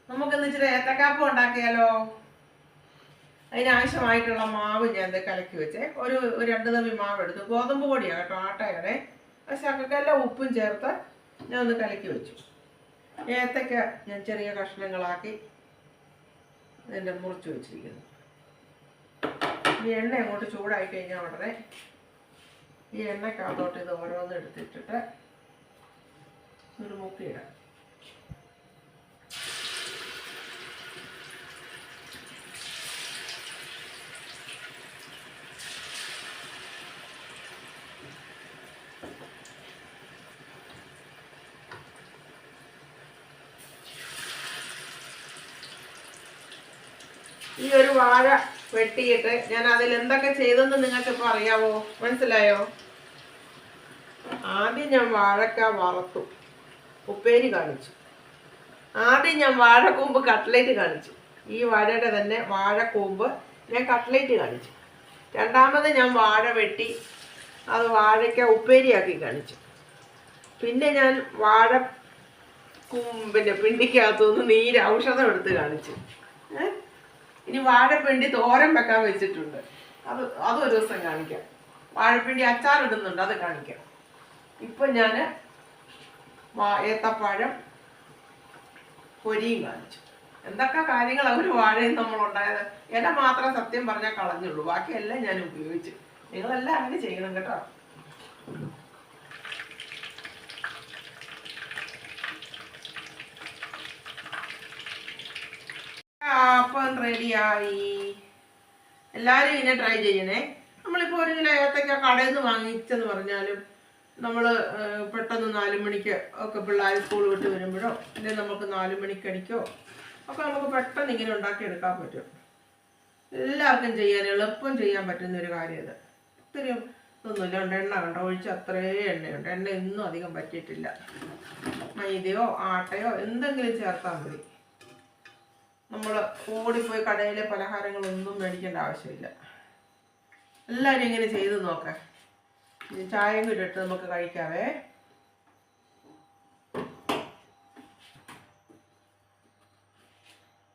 നമുക്കിന്ന് ഇച്ചിരി ഏത്തക്കാപ്പം ഉണ്ടാക്കിയാലോ? അതിനാവശ്യമായിട്ടുള്ള മാവ് ഞാൻ കലക്കി വെച്ചേ. ഒരു 2 തവി മാവ് എടുത്തു. ഗോതമ്പ് പൊടിയാണ് കേട്ടോ, ആട്ടയാണേ. ശകലം ഉപ്പും ചേർത്ത് ഞാൻ ഒന്ന് കലക്കി വെച്ചു. ഏത്തക്ക ഞാൻ ചെറിയ കഷ്ണങ്ങളാക്കി ഇതിൻ്റെ മുറിച്ച് വെച്ചിരിക്കുന്നു. ഈ എണ്ണ അങ്ങോട്ട് ചൂടായി കഴിഞ്ഞാൽ ഉടനെ ഈ എണ്ണക്കകത്തോട്ട് ഇത് ഓരോന്നും എടുത്തിട്ടിട്ട് ഒരു മുക്കിയിടാം. ഈ ഒരു വാഴ വെട്ടിയിട്ട് ഞാൻ അതിൽ എന്തൊക്കെ ചെയ്തെന്ന് നിങ്ങൾക്ക് ഇപ്പോൾ അറിയാവോ? മനസ്സിലായോ? ആദ്യം ഞാൻ വാഴക്ക വറുത്തു, ഉപ്പേരി കാണിച്ചു. ആദ്യം ഞാൻ വാഴക്കൂമ്പ് കട്ട്ലേറ്റ് കാണിച്ചു. ഈ വാഴയുടെ തന്നെ വാഴക്കൂമ്പ് ഞാൻ കട്ട്ലേറ്റ് കാണിച്ചു. രണ്ടാമത് ഞാൻ വാഴ വെട്ടി അത് വാഴയ്ക്ക ഉപ്പേരിയാക്കി കാണിച്ചു. പിന്നെ ഞാൻ വാഴക്കൂമ്പിൻ്റെ പിണ്ടിക്കകത്തുനിന്ന് ഔഷധം എടുത്ത് കാണിച്ചു. ഇനി വാഴപ്പിണ്ടി തോരൻ വെക്കാൻ വെച്ചിട്ടുണ്ട്, അതൊരു ദിവസം കാണിക്കാം. വാഴപ്പിണ്ടി അച്ചാറിടുന്നുണ്ട്, അത് കാണിക്കാം. ഇപ്പം ഞാൻ ഏത്തപ്പഴം പൊരിയും കാണിച്ചു. എന്തൊക്കെ കാര്യങ്ങൾ ഒരു വാഴയും നമ്മളുണ്ടായത്. ഇല മാത്രം സത്യം പറഞ്ഞാൽ കളഞ്ഞുള്ളൂ, ബാക്കിയെല്ലാം ഞാൻ ഉപയോഗിച്ചു. നിങ്ങളെല്ലാം അങ്ങനെ ചെയ്യണം കേട്ടോ. അപ്പം റെഡിയായി. എല്ലാവരും ഇങ്ങനെ ട്രൈ ചെയ്യണേ. നമ്മളിപ്പോൾ 1 കിലോ ഏത്തക്ക കടയിൽ നിന്ന് വാങ്ങിച്ചെന്ന് പറഞ്ഞാലും നമ്മൾ പെട്ടെന്ന് 4 മണിക്ക് ഒക്കെ പിള്ളേർ സ്കൂൾ വിട്ട് വരുമ്പോഴോ അല്ലെങ്കിൽ നമുക്ക് 4 മണിക്കടിക്കോ ഒക്കെ നമുക്ക് പെട്ടെന്ന് ഇങ്ങനെ ഉണ്ടാക്കിയെടുക്കാൻ പറ്റും. എല്ലാവർക്കും ചെയ്യാൻ എളുപ്പം ചെയ്യാൻ പറ്റുന്ന ഒരു കാര്യം ഇത്. ഒത്തിരി ഇതൊന്നുമില്ല. എണ്ണ കണ്ടോ ഒഴിച്ച് അത്രയും എണ്ണയുണ്ട്. എണ്ണ ഒന്നും അധികം പറ്റിയിട്ടില്ല. മൈദയോ ആട്ടയോ എന്തെങ്കിലും ചേർത്താൽ മതി. നമ്മൾ ഓടിപ്പോയി കടയിലെ പലഹാരങ്ങളൊന്നും മേടിക്കേണ്ട ആവശ്യമില്ല. എല്ലാവരും ഇങ്ങനെ ചെയ്ത് നോക്കാം. ചായയും ഇട്ടിട്ട് നമുക്ക് കഴിക്കാവേ.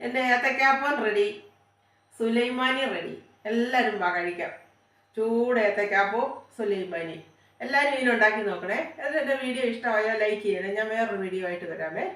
എൻ്റെ ഏത്തക്കാപ്പം റെഡി, സുലൈമാനി റെഡി. എല്ലാവരും വാ കഴിക്കാം. ചൂട് ഏത്തക്കാപ്പോ സുലൈമാനി. എല്ലാവരും ഇതിനുണ്ടാക്കി നോക്കണേ. എൻ്റെ വീഡിയോ ഇഷ്ടമായാൽ ലൈക്ക് ചെയ്യണേ. ഞാൻ വേറൊരു വീഡിയോ ആയിട്ട് വരാമേ.